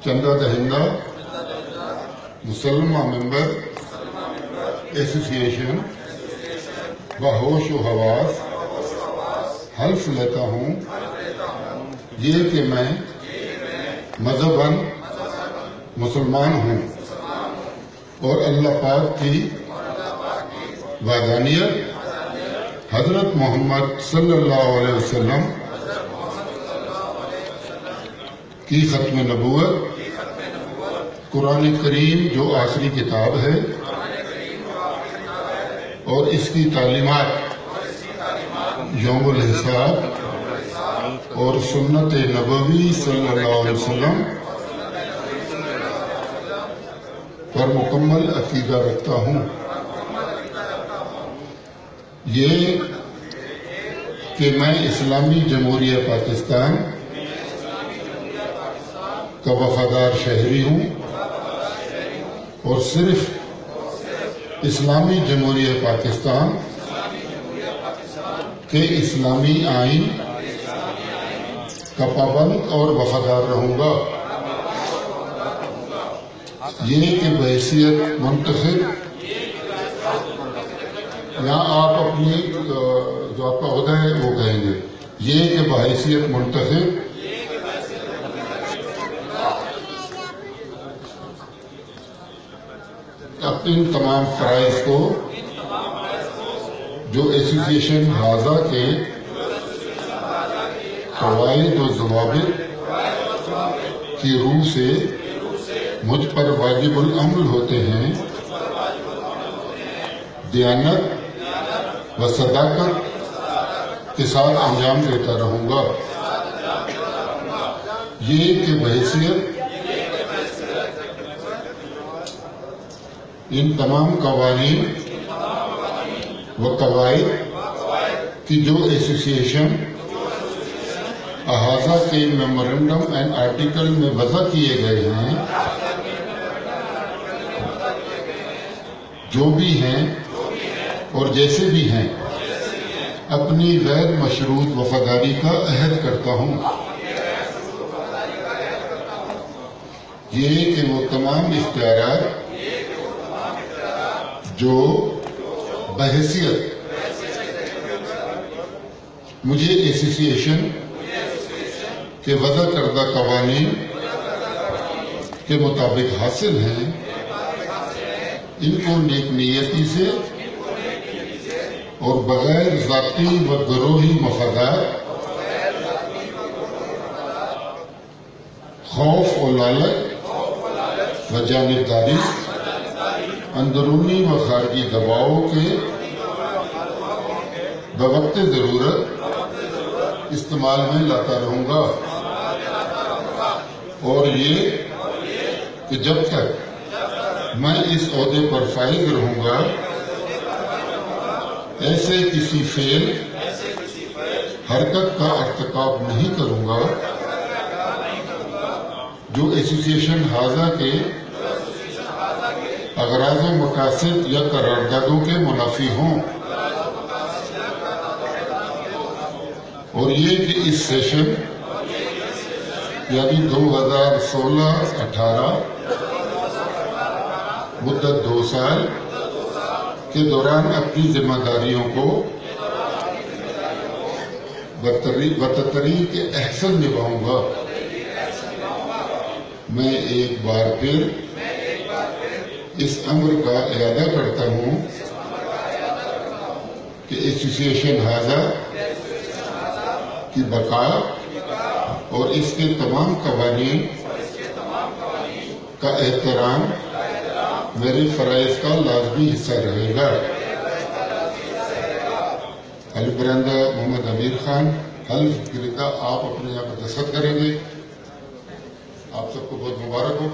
چندہ دہندہ مسلمہ ممبر ایسوسی ایشن بہوش و حواس حلف لیتا ہوں یہ کہ میں مذہباً مسلمان ہوں اور اللہ پاک کی وحدانیت، حضرت محمد صلی اللہ علیہ وسلم کی ختم نبوت، قرآن کریم جو آخری کتاب ہے اور اس کی تعلیمات یوم الحساب اور سنت نبوی صلی اللہ علیہ وسلم پر مکمل عقیدہ رکھتا ہوں، یہ کہ میں اسلامی جمہوریہ پاکستان کا وفادار شہری ہوں اور صرف اسلامی جمہوریہ پاکستان کے اسلامی آئین کا پابند اور وفادار رہوں گا، یہ کہ بحیثیت منتخب یہاں آپ اپنی جو آپ کا عہدہ ہے وہ کہیں گے، یہ کہ بحیثیت منتخب ان تمام فرائض کو جو ایسوسی ایشن حاضہ کے قواعد و ضوابط کی روح سے مجھ پر واجب العمل ہوتے ہیں، دیانت و صداقت کے ساتھ انجام دیتا رہوں گا، یہ کہ بحیثیت ان تمام قوانین و قواعد کی جو ایسوسی ایشن احاطہ کے میمورنڈم اینڈ آرٹیکل میں وضع کیے گئے ہیں، جو بھی ہیں اور جیسے بھی ہیں، اپنی غیر مشروط وفاداری کا عہد کرتا ہوں، یہ کہ وہ تمام اختیارات جو بحیثیت مجھے ایسوسی ایشن کے وضع کردہ قوانین کے مطابق حاصل ہیں، ان کو نیک نیتی سے اور بغیر ذاتی و گروہی مفادات، خوف و لالچ و جانبداری، اندرونی و خارجی دباؤ کے بوقت ضرورت استعمال میں لاتا رہوں گا، اور یہ کہ جب تک میں اس عہدے پر فائز رہوں گا، ایسے کسی فعل حرکت کا ارتکاب نہیں کروں گا جو ایسوسی ایشن حاضہ کے اغراض و مقاصد یا قراردادوں کے منافی ہوں، اور یہ کہ اس سیشن یعنی 2016-18 مدت 2 سال کے دوران اپنی ذمہ داریوں کو بطریق احسن نبھاؤں گا۔ میں ایک بار پھر اس امر کا اعادہ کرتا ہوں کہ ایسوسی ایشن حاضہ کی بقا اور اس کے تمام قوانین کا احترام میرے فرائض کا لازمی حصہ رہے گا۔ حلف برندہ محمد امیر خان، حلف گرندہ آپ اپنے یہاں پر دستخط کریں گے۔ آپ سب کو بہت مبارک ہو۔